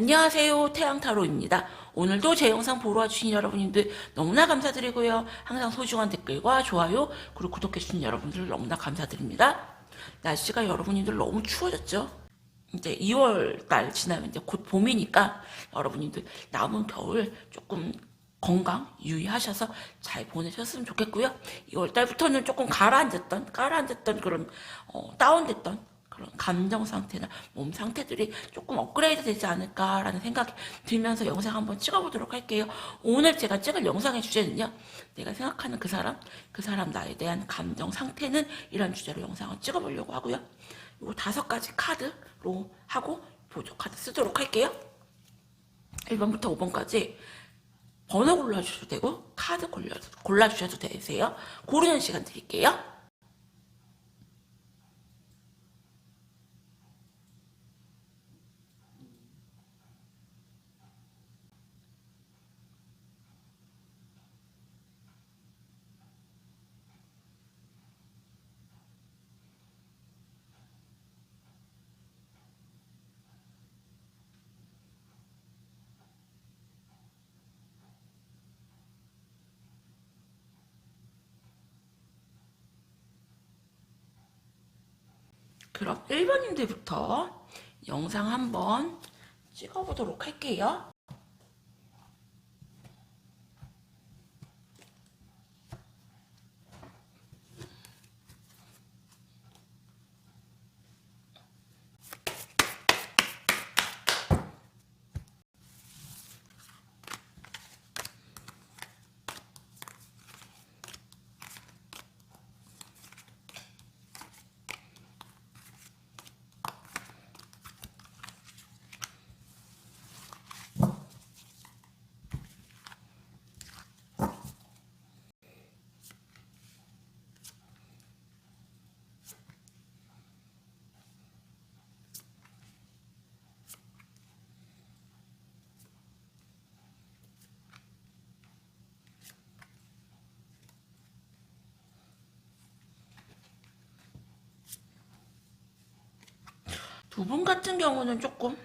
안녕하세요, 태양타로입니다. 오늘도 제 영상 보러 와주신 여러분들 너무나 감사드리고요. 항상 소중한 댓글과 좋아요 그리고 구독해주신 여러분들 너무나 감사드립니다. 날씨가 여러분들 너무 추워졌죠? 이제 2월달 지나면 이제 곧 봄이니까 여러분들 남은 겨울 조금 건강 유의하셔서 잘 보내셨으면 좋겠고요. 2월달부터는 조금 가라앉았던 그런 다운됐던 그런 감정 상태나 몸 상태들이 조금 업그레이드 되지 않을까라는 생각이 들면서 영상 한번 찍어보도록 할게요. 오늘 제가 찍을 영상의 주제는요, 내가 생각하는 그 사람 나에 대한 감정 상태는 이런 주제로 영상을 찍어보려고 하고요. 요 5가지 카드로 하고 보조 카드 쓰도록 할게요. 1번부터 5번까지 번호 골라주셔도 되고 카드 골라주셔도 되세요. 고르는 시간 드릴게요. 그럼 1번님들부터 영상 한번 찍어보도록 할게요. 두 분 같은 경우는 조금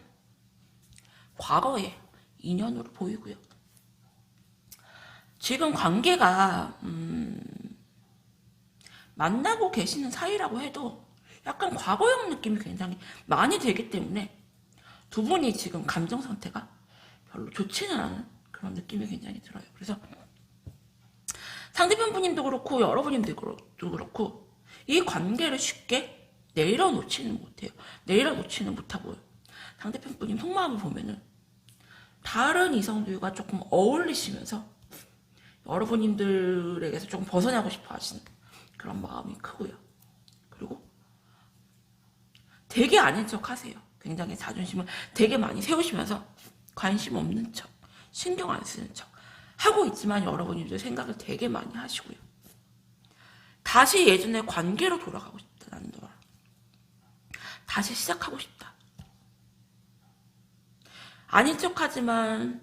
과거의 인연으로 보이고요. 지금 관계가 만나고 계시는 사이라고 해도 약간 과거형 느낌이 굉장히 많이 되기 때문에 두 분이 지금 감정 상태가 별로 좋지는 않은 그런 느낌이 굉장히 들어요. 그래서 상대편 분님도 그렇고 여러분님도 그렇고 이 관계를 쉽게 내려놓지는 못해요. 내려놓지는 못하고요. 상대편 분님 속마음을 보면은 다른 이성들과 조금 어울리시면서 여러분님들에게서 조금 벗어나고 싶어 하시는 그런 마음이 크고요. 그리고 되게 아닌 척 하세요. 굉장히 자존심을 되게 많이 세우시면서 관심 없는 척, 신경 안 쓰는 척 하고 있지만 여러분들도 생각을 되게 많이 하시고요. 다시 예전의 관계로 돌아가고 싶다는 거. 다시 시작하고 싶다. 아닌 척하지만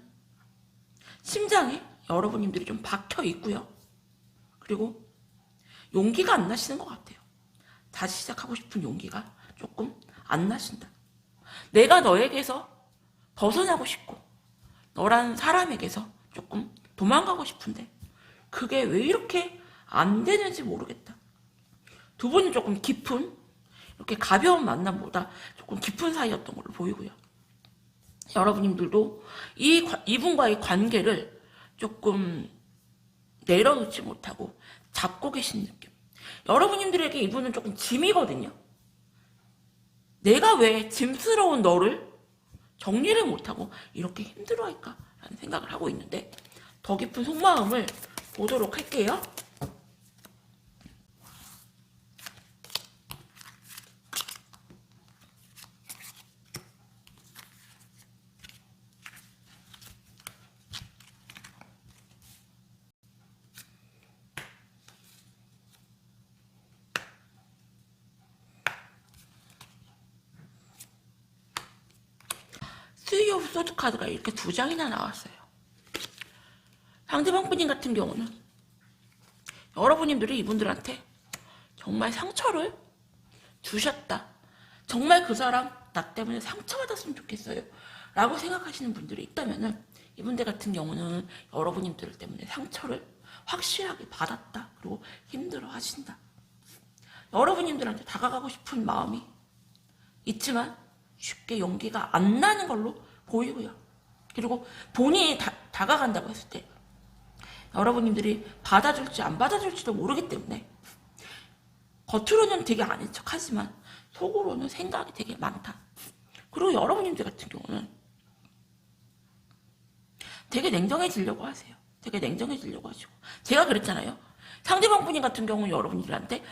심장에 여러분들이 좀 박혀 있고요. 그리고 용기가 안 나시는 것 같아요. 다시 시작하고 싶은 용기가 조금 안 나신다. 내가 너에게서 벗어나고 싶고 너라는 사람에게서 조금 도망가고 싶은데 그게 왜 이렇게 안 되는지 모르겠다. 두 분이 조금 깊은 이렇게 가벼운 만남보다 조금 깊은 사이였던 걸로 보이고요. 여러분들도 이분과의 관계를 조금 내려놓지 못하고 잡고 계신 느낌. 여러분들에게 이분은 조금 짐이거든요. 내가 왜 짐스러운 너를 정리를 못하고 이렇게 힘들어할까라는 생각을 하고 있는데 더 깊은 속마음을 보도록 할게요. 스리 오브 소드 카드가 이렇게 2장이나 나왔어요. 상대방 분님 같은 경우는 여러분들이 이분들한테 정말 상처를 주셨다. 정말 그 사람 나 때문에 상처받았으면 좋겠어요. 라고 생각하시는 분들이 있다면은 이분들 같은 경우는 여러분들 때문에 상처를 확실하게 받았다. 그리고 힘들어 하신다. 여러분들한테 다가가고 싶은 마음이 있지만 쉽게 용기가 안 나는 걸로 보이고요. 그리고 본인이 다가간다고 했을 때 여러분들이 받아줄지 안 받아줄지도 모르기 때문에 겉으로는 되게 아닌 척하지만 속으로는 생각이 되게 많다. 그리고 여러분들 같은 경우는 되게 냉정해지려고 하세요. 되게 냉정해지려고 하시고 제가 그랬잖아요. 상대방 분인 같은 경우는 여러분들한테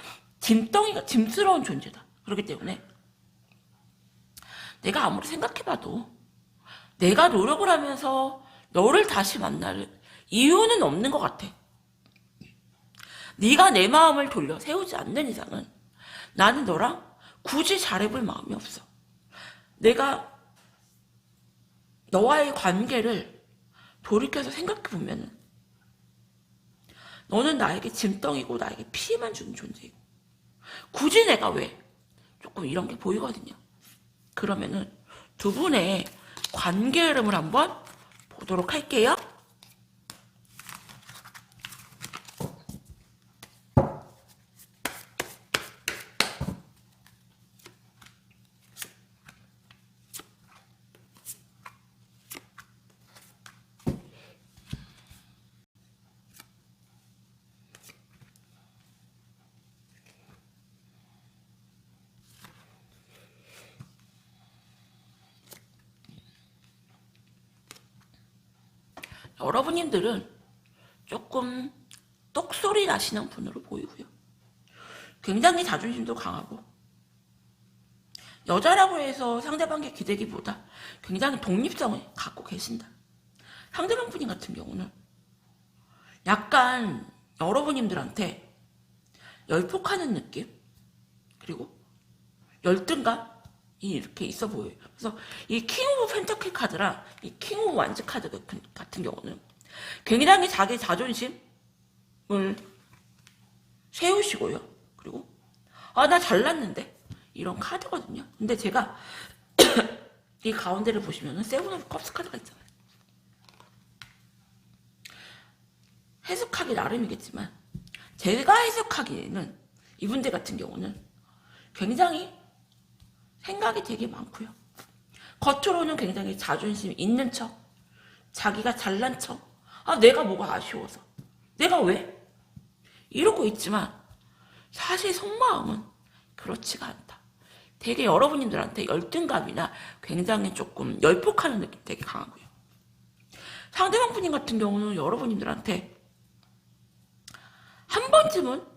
짐덩이가 짐스러운 존재다. 그렇기 때문에 내가 아무리 생각해봐도 내가 노력을 하면서 너를 다시 만날 이유는 없는 것 같아. 네가 내 마음을 돌려 세우지 않는 이상은 나는 너랑 굳이 잘해볼 마음이 없어. 내가 너와의 관계를 돌이켜서 생각해보면 너는 나에게 짐덩이고 나에게 피해만 주는 존재이고 굳이 내가 왜 조금 이런 게 보이거든요. 그러면은 두 분의 관계 흐름을 한번 보도록 할게요. 여러분들은 조금 똑소리 나시는 분으로 보이고요. 굉장히 자존심도 강하고 여자라고 해서 상대방에게 기대기보다 굉장히 독립성을 갖고 계신다. 상대방 분인 같은 경우는 약간 여러분들한테 열폭하는 느낌 그리고 열등감이 이렇게 있어 보여요. 그래서 이 킹 오브 펜터클 카드랑 이 킹 오브 완즈 카드 같은 경우는 굉장히 자기 자존심을 세우시고요. 그리고 나 잘났는데 이런 카드거든요. 근데 제가 이 가운데를 보시면은 세븐 오브 컵스 카드가 있잖아요. 해석하기 나름이겠지만 제가 해석하기에는 이분들 같은 경우는 굉장히 생각이 되게 많고요. 겉으로는 굉장히 자존심 있는 척, 자기가 잘난 척, 내가 뭐가 아쉬워서, 내가 왜? 이러고 있지만 사실 속마음은 그렇지가 않다. 되게 여러분들한테 열등감이나 굉장히 조금 열폭하는 느낌 되게 강하고요. 상대방 분인 같은 경우는 여러분들한테 한 번쯤은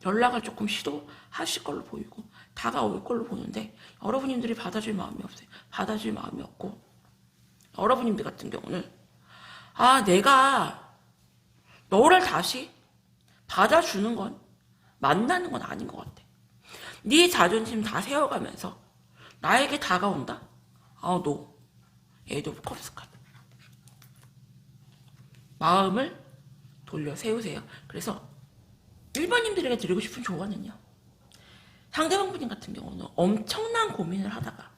연락을 조금 시도하실 걸로 보이고 다가올 걸로 보는데 여러분들이 받아줄 마음이 없어요. 받아줄 마음이 없고 여러분들 같은 경우는 내가 너를 다시 받아주는 건 만나는 건 아닌 것 같아. 네 자존심 다 세워가면서 나에게 다가온다? 너 에이드 오브 컵스 카드. 마음을 돌려 세우세요. 그래서 일반인들에게 드리고 싶은 조언은요. 상대방 분인 같은 경우는 엄청난 고민을 하다가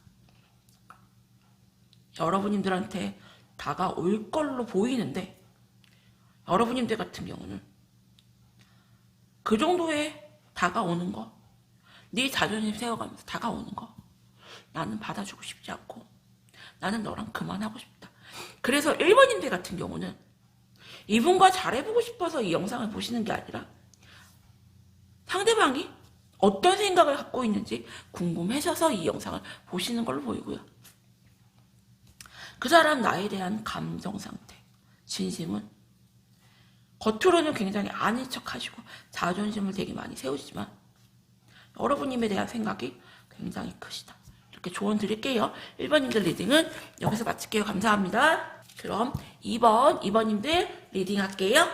여러분들한테 다가올 걸로 보이는데 여러분들 같은 경우는 그 정도의 다가오는 거, 네 자존심 세워가면서 다가오는 거 나는 받아주고 싶지 않고 나는 너랑 그만하고 싶다. 그래서 1번님들 같은 경우는 이분과 잘해보고 싶어서 이 영상을 보시는 게 아니라 상대방이 어떤 생각을 갖고 있는지 궁금해져서 이 영상을 보시는 걸로 보이고요. 그 사람 나에 대한 감정 상태, 진심은 겉으로는 굉장히 아닌 척하시고 자존심을 되게 많이 세우시지만 여러분님에 대한 생각이 굉장히 크시다. 이렇게 조언 드릴게요. 1번님들 리딩은 여기서 마칠게요. 감사합니다. 그럼 2번님들 리딩 할게요.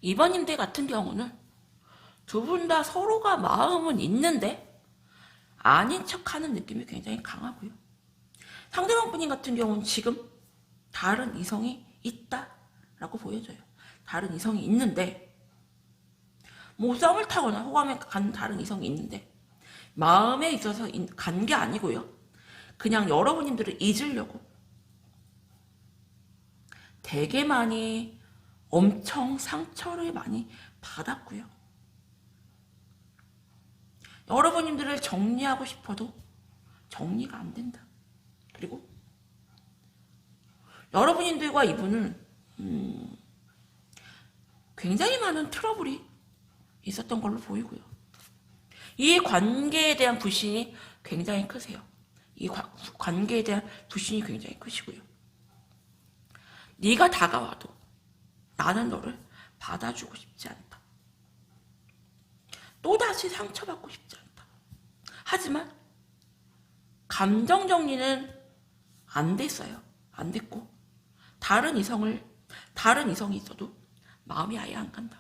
2번님들 같은 경우는 두 분 다 서로가 마음은 있는데 아닌 척하는 느낌이 굉장히 강하고요. 상대방 분인 같은 경우는 지금 다른 이성이 있다라고 보여져요. 다른 이성이 있는데 뭐 썸을 타거나 호감에 간 다른 이성이 있는데 마음에 있어서 간 게 아니고요. 그냥 여러분님들을 잊으려고 되게 많이 엄청 상처를 많이 받았고요. 여러분님들을 정리하고 싶어도 정리가 안 된다. 그리고 여러분님들과 이분은 굉장히 많은 트러블이 있었던 걸로 보이고요. 이 관계에 대한 불신이 굉장히 크세요. 이 관계에 대한 불신이 굉장히 크시고요. 네가 다가와도 나는 너를 받아주고 싶지 않다. 또다시 상처받고 싶지 않다. 하지만 감정 정리는 안 됐어요. 안 됐고 다른 이성이 있어도 마음이 아예 안 간다.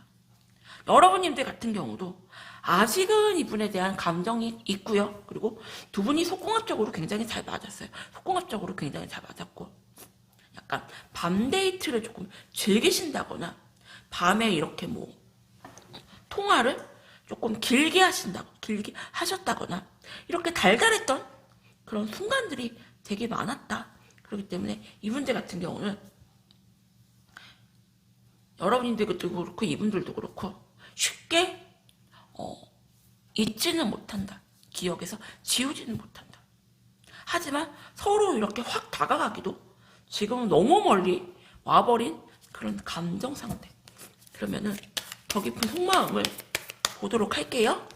여러분님들 같은 경우도 아직은 이분에 대한 감정이 있고요. 그리고 두 분이 속궁합적으로 굉장히 잘 맞았어요. 속궁합적으로 굉장히 잘 맞았고 약간 밤 데이트를 조금 즐기신다거나 밤에 이렇게 뭐 통화를 조금 길게 하셨다거나 이렇게 달달했던 그런 순간들이 되게 많았다. 그렇기 때문에 이분들 같은 경우는 여러분들도 그렇고 이분들도 그렇고 쉽게 잊지는 못한다. 기억에서 지우지는 못한다. 하지만 서로 이렇게 확 다가가기도 지금은 너무 멀리 와버린 그런 감정 상태. 그러면은 더 깊은 속마음을 보도록 할게요.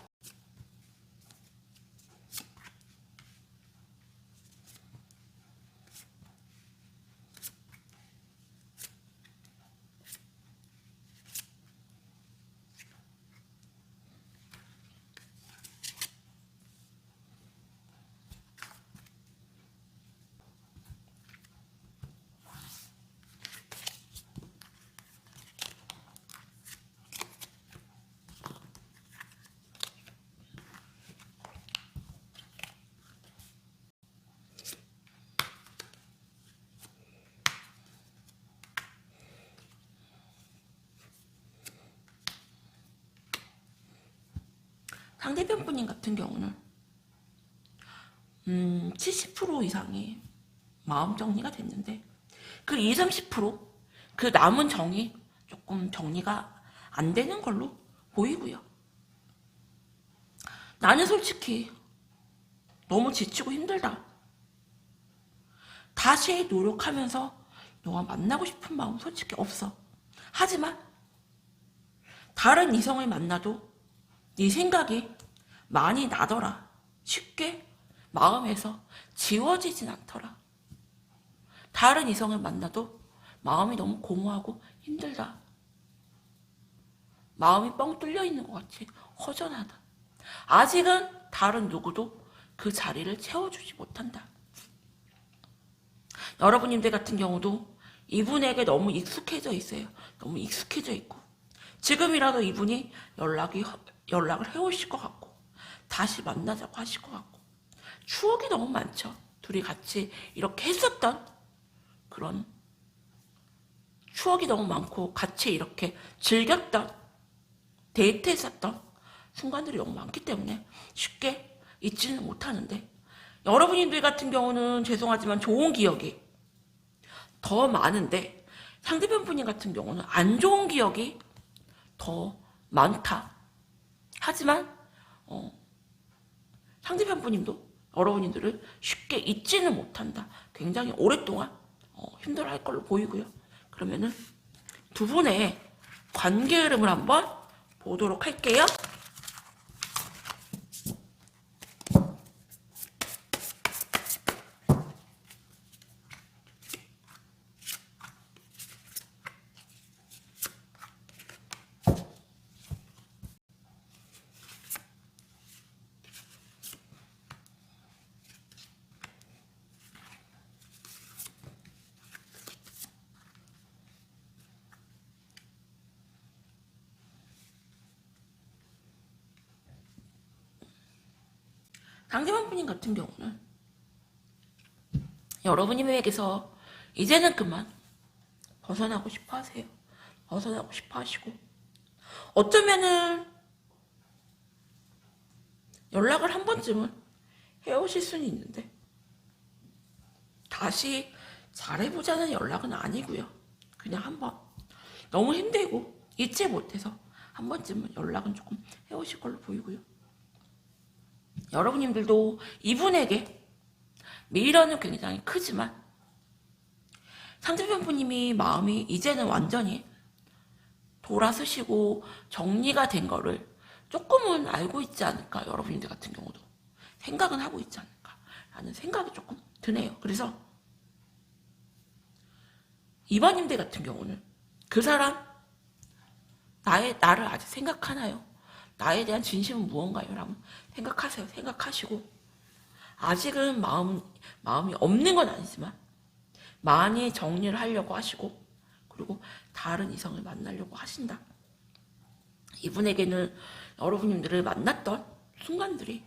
상대편 분인 같은 경우는 70% 이상이 마음 정리가 됐는데 그 20, 30%그 남은 정이 조금 정리가 안 되는 걸로 보이고요. 나는 솔직히 너무 지치고 힘들다. 다시 노력하면서 너와 만나고 싶은 마음 솔직히 없어. 하지만 다른 이성을 만나도 네 생각이 많이 나더라. 쉽게 마음에서 지워지진 않더라. 다른 이성을 만나도 마음이 너무 공허하고 힘들다. 마음이 뻥 뚫려 있는 것 같이 허전하다. 아직은 다른 누구도 그 자리를 채워주지 못한다. 여러분님들 같은 경우도 이분에게 너무 익숙해져 있어요. 너무 익숙해져 있고 지금이라도 이분이 연락을 해오실 것 같고 다시 만나자고 하실 것 같고 추억이 너무 많죠. 둘이 같이 이렇게 했었던 그런 추억이 너무 많고 같이 이렇게 즐겼던 데이트했었던 순간들이 너무 많기 때문에 쉽게 잊지는 못하는데 여러분들 같은 경우는 죄송하지만 좋은 기억이 더 많은데 상대편 분인 같은 경우는 안 좋은 기억이 더 많다. 하지만 상대편 분님도 여러분들을 쉽게 잊지는 못한다. 굉장히 오랫동안 힘들어할 걸로 보이고요. 그러면은 두 분의 관계 흐름을 한번 보도록 할게요. 상대방 분인 같은 경우는 여러분님에게서 이제는 그만 벗어나고 싶어 하세요. 벗어나고 싶어 하시고, 어쩌면은 연락을 한 번쯤은 해오실 수는 있는데 다시 잘해보자는 연락은 아니고요. 그냥 한번 너무 힘들고 잊지 못해서 한 번쯤은 연락은 조금 해오실 걸로 보이고요. 여러분님들도 이분에게 미련은 굉장히 크지만 상대편 분님이 마음이 이제는 완전히 돌아서시고 정리가 된 거를 조금은 알고 있지 않을까. 여러분들 같은 경우도 생각은 하고 있지 않을까 라는 생각이 조금 드네요. 그래서 이번님들 같은 경우는 그 사람 나를 아직 생각하나요? 나에 대한 진심은 무언가요? 라고 생각하세요. 생각하시고 아직은 마음이 없는 건 아니지만 많이 정리를 하려고 하시고, 그리고 다른 이성을 만나려고 하신다. 이분에게는 여러분님들을 만났던 순간들이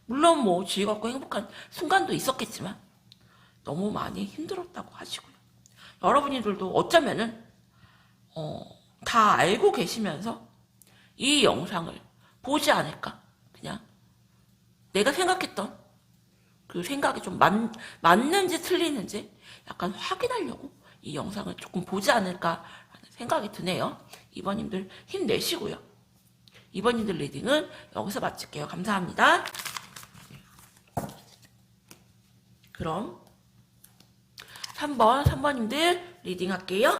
물론 뭐 즐겁고 행복한 순간도 있었겠지만 너무 많이 힘들었다고 하시고요. 여러분들도 어쩌면은 다 알고 계시면서 이 영상을 보지 않을까. 그냥 내가 생각했던 그 생각이 좀 맞는지 틀리는지 약간 확인하려고 이 영상을 조금 보지 않을까라는 생각이 드네요. 이번님들 힘내시고요. 이번님들 리딩은 여기서 마칠게요. 감사합니다. 그럼 3번님들 리딩 할게요.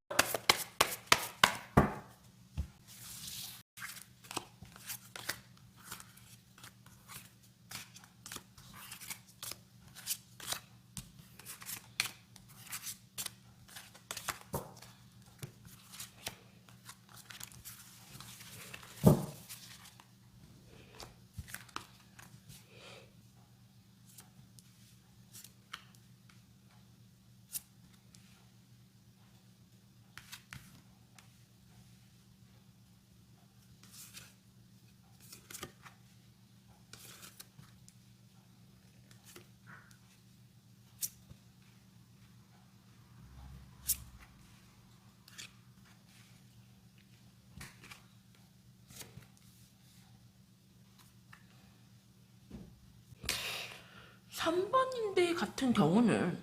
(3번님들) 같은 경우는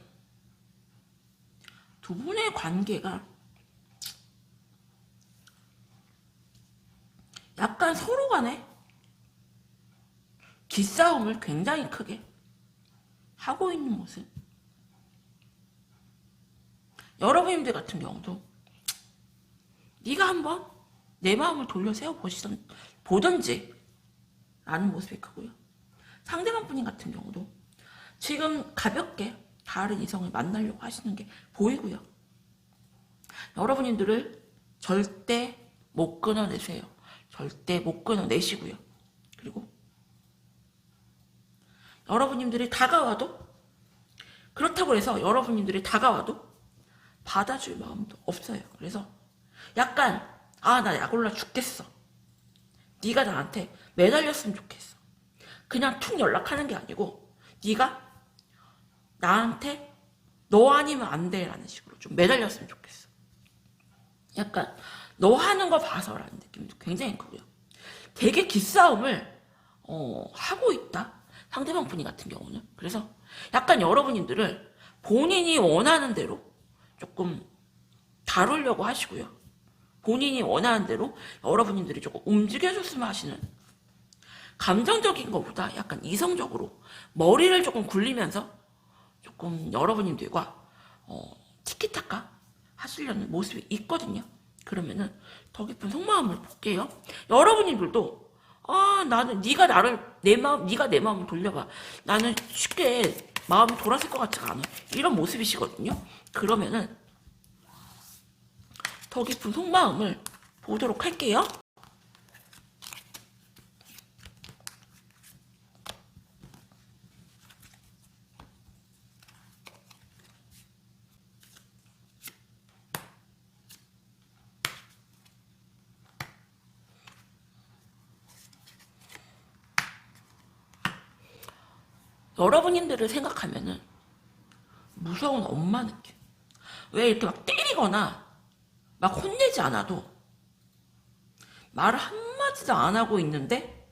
두 분의 관계가 약간 서로 간에 기싸움을 굉장히 크게 하고 있는 모습. 여러분들 같은 경우도 네가 한번 내 마음을 돌려 세워 보든지 라는 모습이 크고요. 상대방 분인 같은 경우도 지금 가볍게 다른 이성을 만나려고 하시는 게 보이고요. 여러분들을 절대 못 끊어내세요. 절대 못 끊어내시고요. 그리고 여러분들이 다가와도, 그렇다고 해서 여러분들이 다가와도 받아줄 마음도 없어요. 그래서 약간 나 약올라 죽겠어. 네가 나한테 매달렸으면 좋겠어. 그냥 툭 연락하는 게 아니고 네가 나한테 너 아니면 안 돼 라는 식으로 좀 매달렸으면 좋겠어. 약간 너 하는 거 봐서라는 느낌도 굉장히 크고요. 되게 기싸움을 하고 있다. 상대방 분이 같은 경우는. 그래서 약간 여러분들을 본인이 원하는 대로 조금 다루려고 하시고요. 본인이 원하는 대로 여러분들이 조금 움직여줬으면 하시는, 감정적인 것보다 약간 이성적으로 머리를 조금 굴리면서 조금 여러분들과 티키타카 하시려는 모습이 있거든요. 그러면은 더 깊은 속마음을 볼게요. 여러분들도 나는 네가 내 마음을 돌려봐. 나는 쉽게 마음이 돌아설 것 같지가 않아. 이런 모습이시거든요. 그러면은 더 깊은 속마음을 보도록 할게요. 여러분님들을 생각하면은 무서운 엄마 느낌. 왜 이렇게 막 때리거나 막 혼내지 않아도 말을 한마디도 안 하고 있는데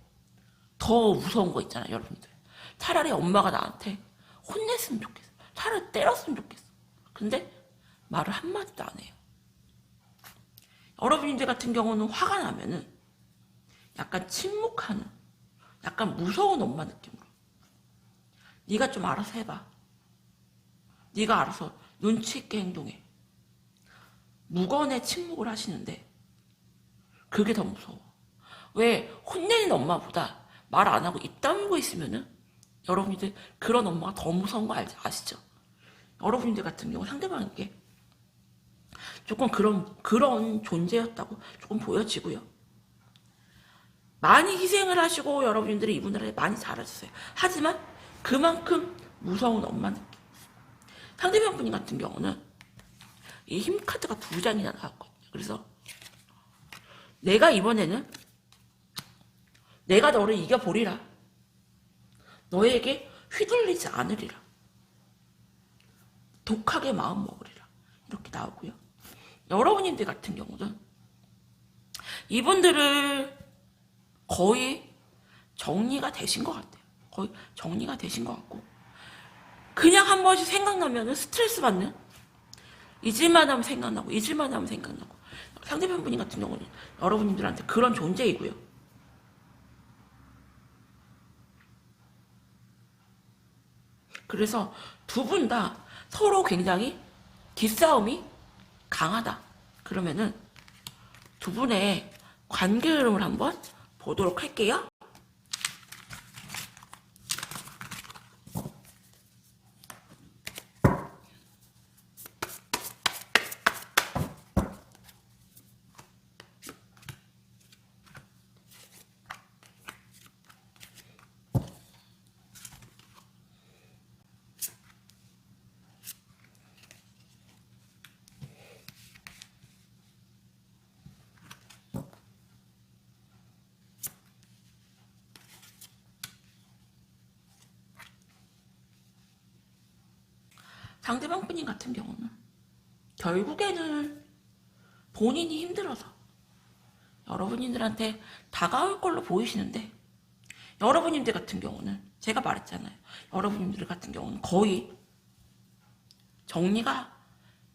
더 무서운 거 있잖아요, 여러분들. 차라리 엄마가 나한테 혼냈으면 좋겠어. 차라리 때렸으면 좋겠어. 근데 말을 한마디도 안 해요. 여러분들 같은 경우는 화가 나면은 약간 침묵하는, 약간 무서운 엄마 느낌으로. 네가 좀 알아서 해봐. 네가 알아서 눈치 있게 행동해. 무건의 침묵을 하시는데 그게 더 무서워. 왜 혼내는 엄마보다 말 안 하고 입 다물고 있으면은 여러분들 그런 엄마가 더 무서운 거 아시죠? 여러분들 같은 경우 상대방에게 조금 그런 존재였다고 조금 보여지고요. 많이 희생을 하시고 여러분들이 이분들에게 많이 잘해주세요. 하지만 그만큼 무서운 엄마 느낌. 상대방 분이 같은 경우는 이 힘 카드가 2장이나 나왔거든요. 그래서 내가 이번에는 내가 너를 이겨보리라. 너에게 휘둘리지 않으리라. 독하게 마음 먹으리라. 이렇게 나오고요. 여러분들 같은 경우는 이분들을 거의 정리가 되신 것 같아요. 거의 정리가 되신 것 같고 그냥 한 번씩 생각나면 스트레스 받는, 잊을만 하면 생각나고 잊을만 하면 생각나고. 상대편 분이 같은 경우는 여러분들한테 그런 존재이고요. 그래서 두 분 다 서로 굉장히 기싸움이 강하다. 그러면은 두 분의 관계 흐름을 한번 보도록 할게요. 상대방 분인 같은 경우는 결국에는 본인이 힘들어서 여러분들한테 다가올 걸로 보이시는데 여러분들 같은 경우는 제가 말했잖아요. 여러분들 같은 경우는 거의 정리가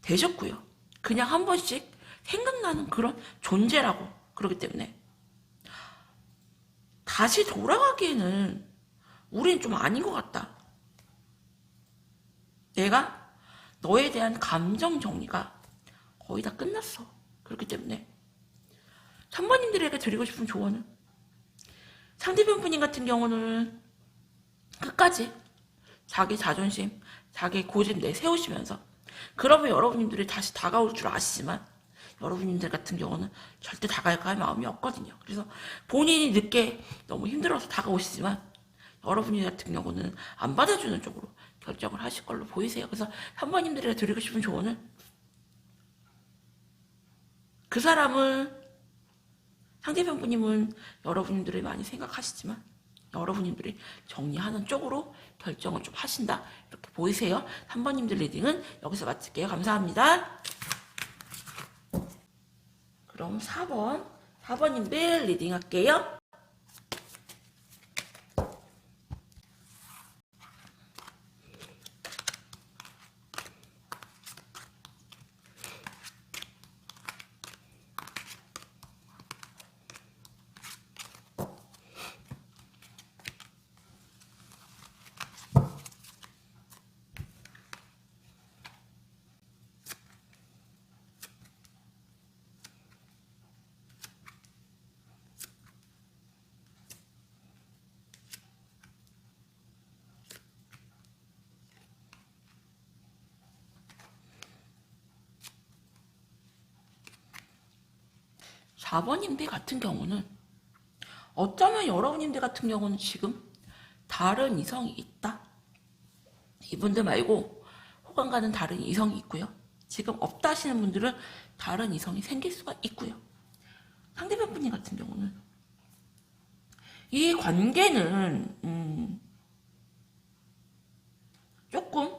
되셨고요. 그냥 한 번씩 생각나는 그런 존재라고. 그렇기 때문에 다시 돌아가기에는 우린 좀 아닌 것 같다. 내가 너에 대한 감정 정리가 거의 다 끝났어. 그렇기 때문에 3번님들에게 드리고 싶은 조언은 상대편 분인 같은 경우는 끝까지 자기 자존심, 자기 고집 내세우시면서 그러면 여러분들이 다시 다가올 줄 아시지만 여러분들 같은 경우는 절대 다가갈 마음이 없거든요. 그래서 본인이 늦게 너무 힘들어서 다가오시지만 여러분들 같은 경우는 안 받아주는 쪽으로 결정을 하실 걸로 보이세요. 그래서 3번님들에게 드리고 싶은 조언은 그 사람은 상대편 분님은 여러분들을 많이 생각하시지만 여러분들이 정리하는 쪽으로 결정을 좀 하신다. 이렇게 보이세요. 3번님들 리딩은 여기서 마칠게요. 감사합니다. 그럼 4번님들 리딩 할게요. 4번님들 같은 경우는 어쩌면 여러분님들 같은 경우는 지금 다른 이성이 있다. 이분들 말고 호감 가는 다른 이성이 있고요. 지금 없다 하시는 분들은 다른 이성이 생길 수가 있고요. 상대편 분님 같은 경우는 이 관계는 조금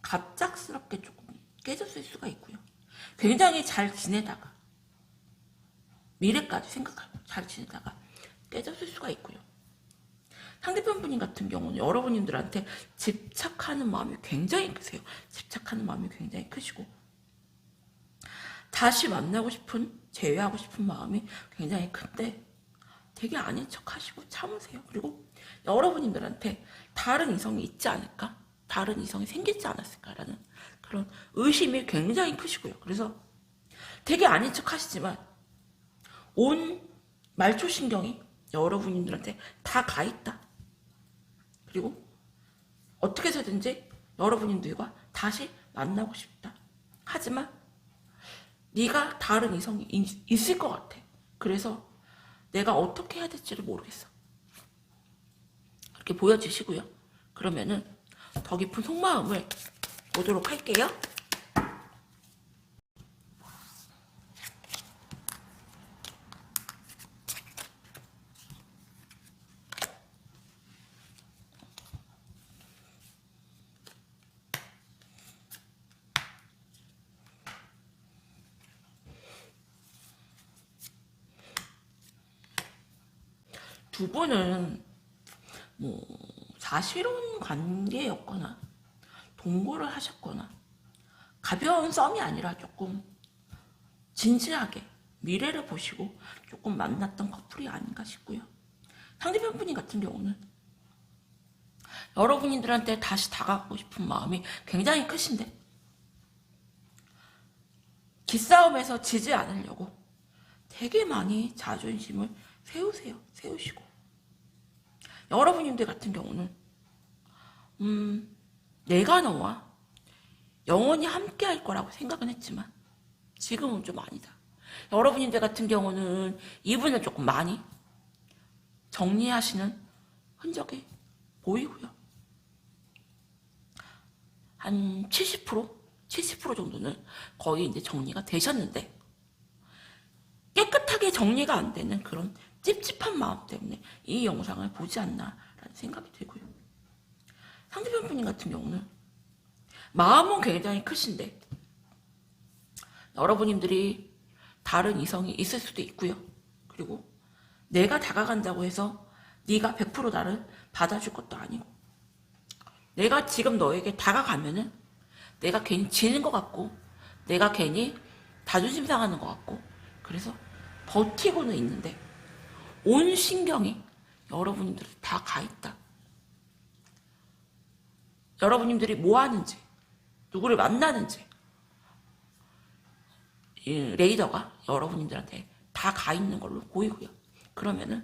갑작스럽게 조금 깨졌을 수가 있고요. 굉장히 잘 지내다가 미래까지 생각하고 잘 지내다가 깨졌을 수가 있고요. 상대편 분인 같은 경우는 여러분들한테 집착하는 마음이 굉장히 크세요. 집착하는 마음이 굉장히 크시고 다시 만나고 싶은, 재회하고 싶은 마음이 굉장히 큰데 되게 아닌 척 하시고 참으세요. 그리고 여러분들한테 다른 이성이 있지 않을까? 다른 이성이 생기지 않았을까라는 그런 의심이 굉장히 크시고요. 그래서 되게 아닌 척 하시지만 온 말초신경이 여러분들한테 다 가 있다. 그리고 어떻게 해서든지 여러분들과 다시 만나고 싶다. 하지만 네가 다른 이성이 있을 것 같아. 그래서 내가 어떻게 해야 될지를 모르겠어. 이렇게 보여주시고요. 그러면은 더 깊은 속마음을 보도록 할게요. 두 분은 뭐 사실혼 관계였거나 동거를 하셨거나 가벼운 썸이 아니라 조금 진지하게 미래를 보시고 조금 만났던 커플이 아닌가 싶고요. 상대편 분이 같은 경우는 여러분들한테 다시 다가가고 싶은 마음이 굉장히 크신데 기싸움에서 지지 않으려고 되게 많이 자존심을 세우시고 여러분들 같은 경우는 내가 너와 영원히 함께 할 거라고 생각은 했지만 지금은 좀 아니다. 여러분들 같은 경우는 이분을 조금 많이 정리하시는 흔적이 보이고요. 한 70% 정도는 거의 이제 정리가 되셨는데 깨끗하게 정리가 안 되는 그런 찝찝한 마음 때문에 이 영상을 보지 않나라는 생각이 들고요. 상대편 분인 같은 경우는 마음은 굉장히 크신데 여러분들이 다른 이성이 있을 수도 있고요. 그리고 내가 다가간다고 해서 네가 100% 나를 받아줄 것도 아니고 내가 지금 너에게 다가가면은 내가 괜히 지는 것 같고 내가 괜히 자존심 상하는 것 같고 그래서 버티고는 있는데 온 신경이 여러분들 다 가 있다. 여러분들이 뭐 하는지 누구를 만나는지 이 레이더가 여러분들한테 다 가 있는 걸로 보이고요. 그러면은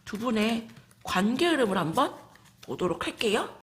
두 분의 관계 흐름을 한번 보도록 할게요.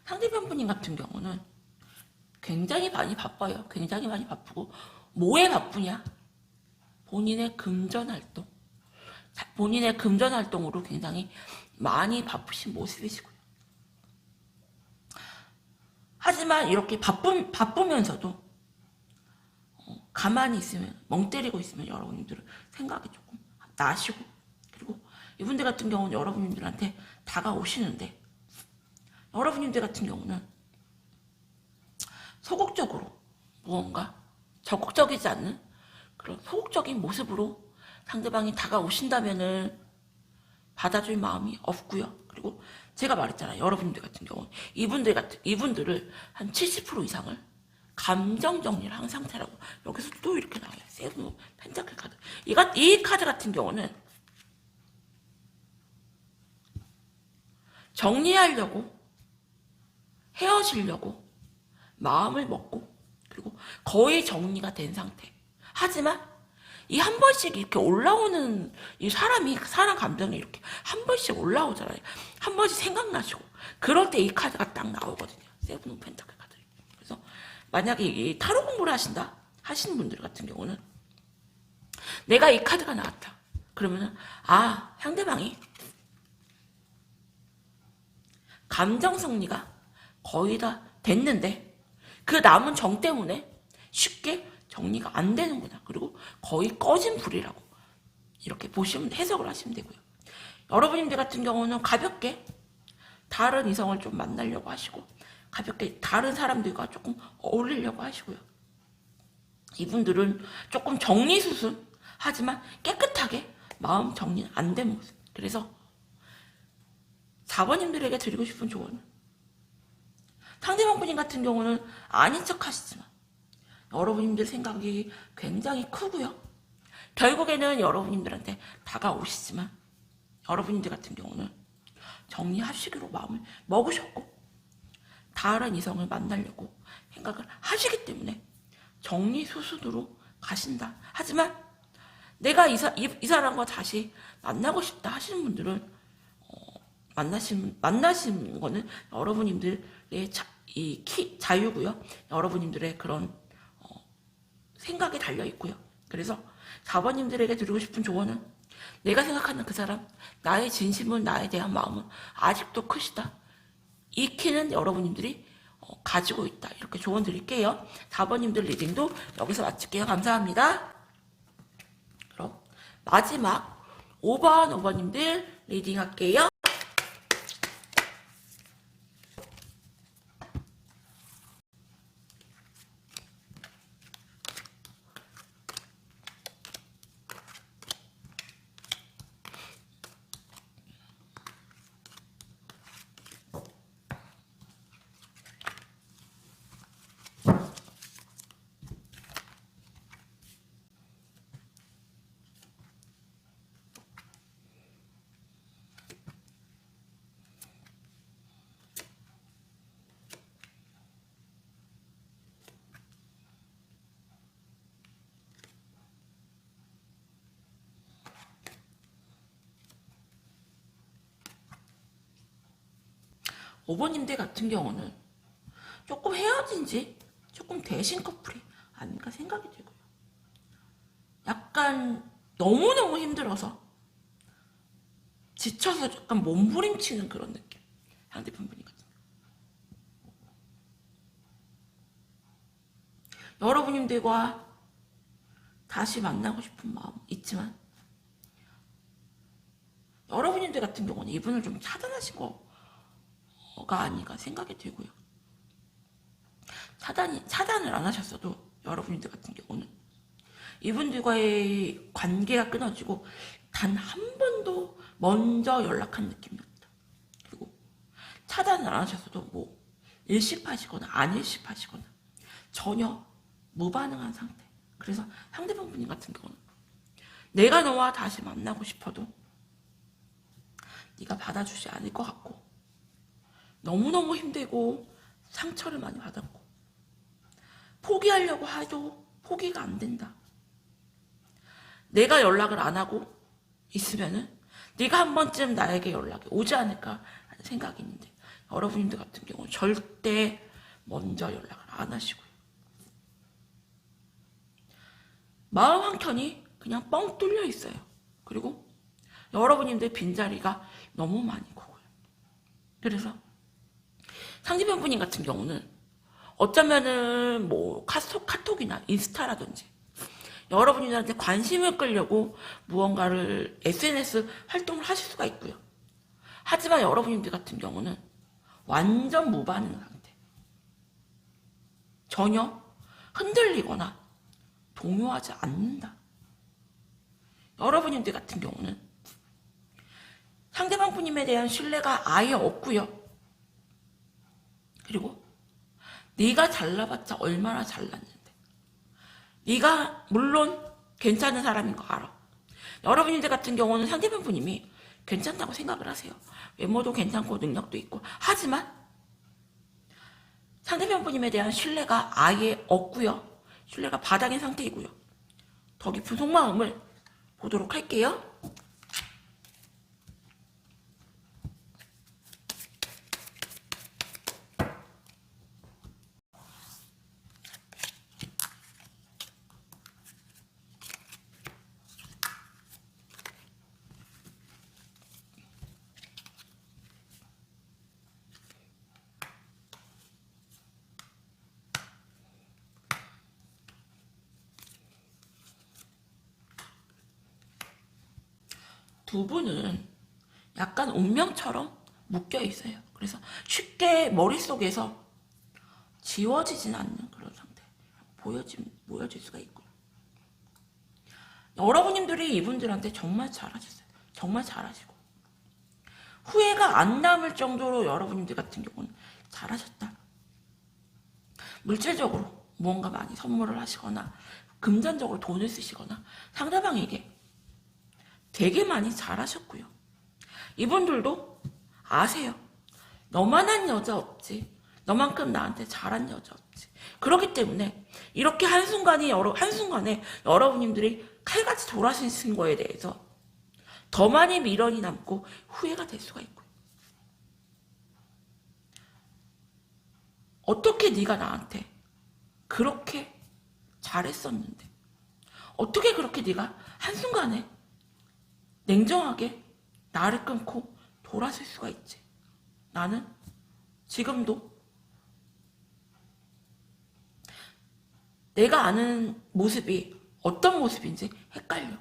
상대편 분인 같은 경우는 굉장히 많이 바빠요. 굉장히 많이 바쁘고 뭐에 바쁘냐? 본인의 금전 활동. 본인의 금전 활동으로 굉장히 많이 바쁘신 모습이시고요. 하지만 이렇게 바쁘면서도 가만히 있으면 멍 때리고 있으면 여러분들은 생각이 조금 나시고 그리고 이분들 같은 경우는 여러분들한테 다가오시는데 여러분들 같은 경우는 소극적으로 무언가 적극적이지 않는 그런 소극적인 모습으로 상대방이 다가오신다면은 받아줄 마음이 없고요. 그리고 제가 말했잖아요. 여러분들 같은 경우는 이분들을 한 70% 이상을 감정 정리를 한 상태라고. 여기서 또 이렇게 나와요. 세븐 펜타클 카드. 이 카드 같은 경우는 정리하려고 헤어지려고 마음을 먹고 그리고 거의 정리가 된 상태. 하지만 이 한 번씩 이렇게 올라오는 이 사람 감정이 이렇게 한 번씩 올라오잖아요. 한 번씩 생각나시고 그럴 때 이 카드가 딱 나오거든요. 세븐 오브 펜타클 카드. 그래서 만약에 이 타로 공부를 하시는 분들 같은 경우는 내가 이 카드가 나왔다. 그러면은 상대방이 감정 승리가 거의 다 됐는데 그 남은 정 때문에 쉽게 정리가 안 되는구나. 그리고 거의 꺼진 불이라고 이렇게 보시면 해석을 하시면 되고요. 여러분들 같은 경우는 가볍게 다른 이성을 좀 만나려고 하시고 가볍게 다른 사람들과 조금 어울리려고 하시고요. 이분들은 조금 정리수순 하지만 깨끗하게 마음 정리는 안 된 모습. 그래서 4번님들에게 드리고 싶은 조언은 상대방 분인 같은 경우는 아닌 척 하시지만 여러분님들 생각이 굉장히 크고요. 결국에는 여러분님들한테 다가오시지만 여러분들 같은 경우는 정리하시기로 마음을 먹으셨고 다른 이성을 만나려고 생각을 하시기 때문에 정리수순으로 가신다. 하지만 내가 이 사람과 다시 만나고 싶다 하시는 분들은 만나신 거는 여러분님들의 자유고요. 여러분님들의 그런 생각이 달려 있고요. 그래서 4번님들에게 드리고 싶은 조언은 내가 생각하는 그 사람, 나의 진심은 나에 대한 마음은 아직도 크시다. 이 키는 여러분님들이 가지고 있다. 이렇게 조언 드릴게요. 4번님들 리딩도 여기서 마칠게요. 감사합니다. 그럼 마지막 5번님들 리딩 할게요. 5번님들 같은 경우는 조금 헤어진 지 조금 되신 커플이 아닌가 생각이 들고요. 약간 너무너무 힘들어서 지쳐서 약간 몸부림치는 그런 느낌. 상대편 분이 같은 경우. 여러분님들과 다시 만나고 싶은 마음 있지만 여러분님들 같은 경우는 이분을 좀 차단하신 거가 아닌가 생각이 들고요. 차단을 안 하셨어도 여러분들 같은 경우는 이분들과의 관계가 끊어지고 단 한 번도 먼저 연락한 느낌이었다. 그리고 차단을 안 하셨어도 뭐 일십하시거나 안 일십하시거나 전혀 무반응한 상태. 그래서 상대방 분님 같은 경우는 내가 너와 다시 만나고 싶어도 네가 받아주지 않을 것 같고 너무너무 힘들고 상처를 많이 받았고 포기하려고 해도 포기가 안 된다. 내가 연락을 안 하고 있으면은 네가 한 번쯤 나에게 연락이 오지 않을까 하는 생각이 있는데 여러분들 같은 경우는 절대 먼저 연락을 안 하시고요. 마음 한켠이 그냥 뻥 뚫려 있어요. 그리고 여러분님들 빈자리가 너무 많이 고고요. 그래서 상대방 분인 같은 경우는 어쩌면은 뭐 카톡이나 인스타라든지 여러분들한테 관심을 끌려고 무언가를 SNS 활동을 하실 수가 있고요. 하지만 여러분들 같은 경우는 완전 무반응 상태. 전혀 흔들리거나 동요하지 않는다. 여러분들 같은 경우는 상대방 분님에 대한 신뢰가 아예 없고요. 그리고 네가 잘나봤자 얼마나 잘났는데 네가 물론 괜찮은 사람인 거 알아. 여러분들 같은 경우는 상대방 분님이 괜찮다고 생각을 하세요. 외모도 괜찮고 능력도 있고 하지만 상대방 분님에 대한 신뢰가 아예 없고요. 신뢰가 바닥인 상태이고요. 더 깊은 속마음을 보도록 할게요. 두 분은 약간 운명처럼 묶여 있어요. 그래서 쉽게 머릿속에서 지워지진 않는 그런 상태. 보여질 수가 있고요. 여러분들이 이분들한테 정말 잘하셨어요. 정말 잘하시고. 후회가 안 남을 정도로 여러분들 같은 경우는 잘하셨다. 물질적으로 무언가 많이 선물을 하시거나 금전적으로 돈을 쓰시거나 상대방에게 되게 많이 잘하셨고요. 이분들도 아세요. 너만한 여자 없지. 너만큼 나한테 잘한 여자 없지. 그렇기 때문에 이렇게 한순간에 여러분들이 칼같이 돌아서신 거에 대해서 더 많이 미련이 남고 후회가 될 수가 있고요. 어떻게 네가 나한테 그렇게 잘했었는데 어떻게 그렇게 네가 한순간에 냉정하게 나를 끊고 돌아설 수가 있지. 나는 지금도 내가 아는 모습이 어떤 모습인지 헷갈려.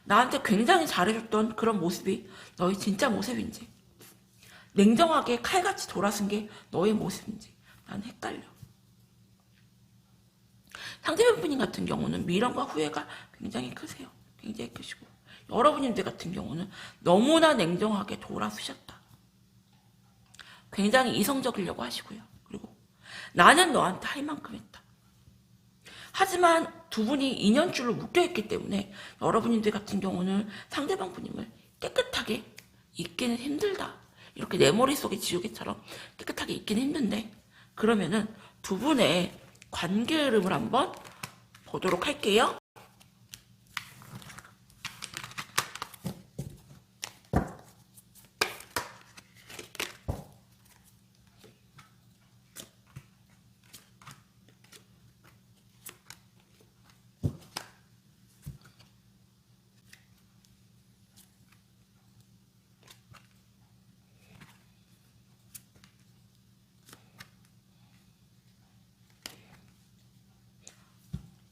나한테 굉장히 잘해줬던 그런 모습이 너의 진짜 모습인지, 냉정하게 칼같이 돌아선 게 너의 모습인지 난 헷갈려. 상대방분 같은 경우는 미련과 후회가 굉장히 크세요. 굉장히 크시고, 여러분들 같은 경우는 너무나 냉정하게 돌아서셨다. 굉장히 이성적이려고 하시고요. 그리고 나는 너한테 할 만큼 했다. 하지만 두 분이 인연줄로 묶여있기 때문에 여러분들 같은 경우는 상대방 분임을 깨끗하게 잊기는 힘들다. 이렇게 내 머릿속에 지우개처럼 깨끗하게 잊기는 힘든데, 그러면은 두 분의 관계 흐름을 한번 보도록 할게요.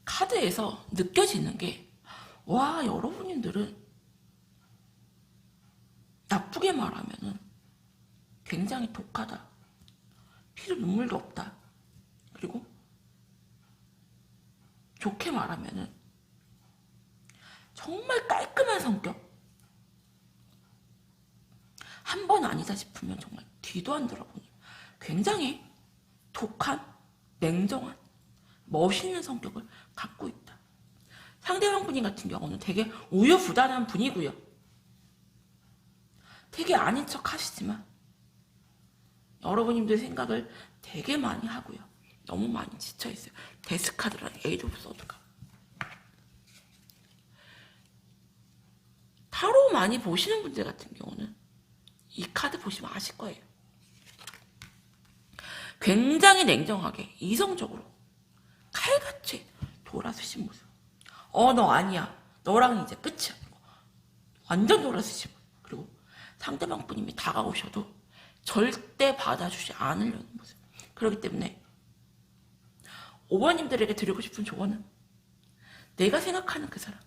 카드에서 느껴지는 게, 와, 여러분들은 나쁘게 말하면은 굉장히 독하다. 피도 눈물도 없다. 그리고 좋게 말하면은 정말 깔끔한 성격. 한 번 아니다 싶으면 정말 뒤도 안 돌아보는 굉장히 독한, 냉정한, 멋있는 성격을 갖고 있다. 상대방 분이 같은 경우는 되게 우유부단한 분이고요. 되게 아닌 척 하시지만 여러분들 생각을 되게 많이 하고요. 너무 많이 지쳐있어요. 데스카드랑 에이드 오브 소드가. 타로 많이 보시는 분들 같은 경우는 이 카드 보시면 아실 거예요. 굉장히 냉정하게 이성적으로 칼같이 돌아서신 모습. 너 아니야. 너랑 이제 끝이야. 완전 돌아서신 모습. 그리고 상대방 분이 다가오셔도 절대 받아주지 않으려는 모습. 그렇기 때문에 5번님들에게 드리고 싶은 조언은, 내가 생각하는 그 사람,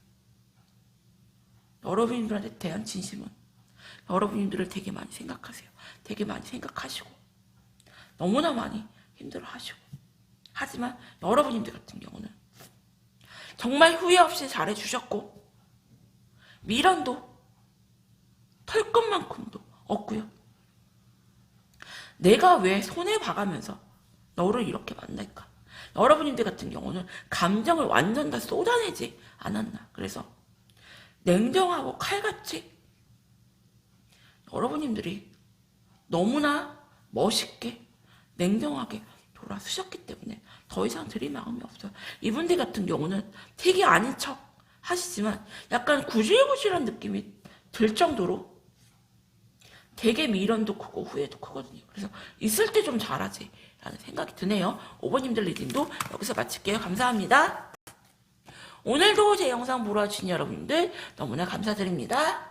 여러분들한테 대한 진심은 여러분들을 되게 많이 생각하세요. 되게 많이 생각하시고 너무나 많이 힘들어하시고, 하지만 여러분들 같은 경우는 정말 후회 없이 잘해주셨고 미련도 털 것만큼도 없고요. 내가 왜 손해 봐가면서 너를 이렇게 만날까? 여러분들 같은 경우는 감정을 완전 다 쏟아내지 않았나. 그래서 냉정하고 칼같이 여러분들이 너무나 멋있게 냉정하게 돌아서셨기 때문에 더 이상 드릴 마음이 없어요. 이분들 같은 경우는 되게 아닌 척 하시지만 약간 구질구질한 느낌이 들 정도로 되게 미련도 크고 후회도 크거든요. 그래서 있을 때 좀 잘하지 라는 생각이 드네요. 5번님들 리딩도 여기서 마칠게요. 감사합니다. 오늘도 제 영상 보러 와주신 여러분들 너무나 감사드립니다.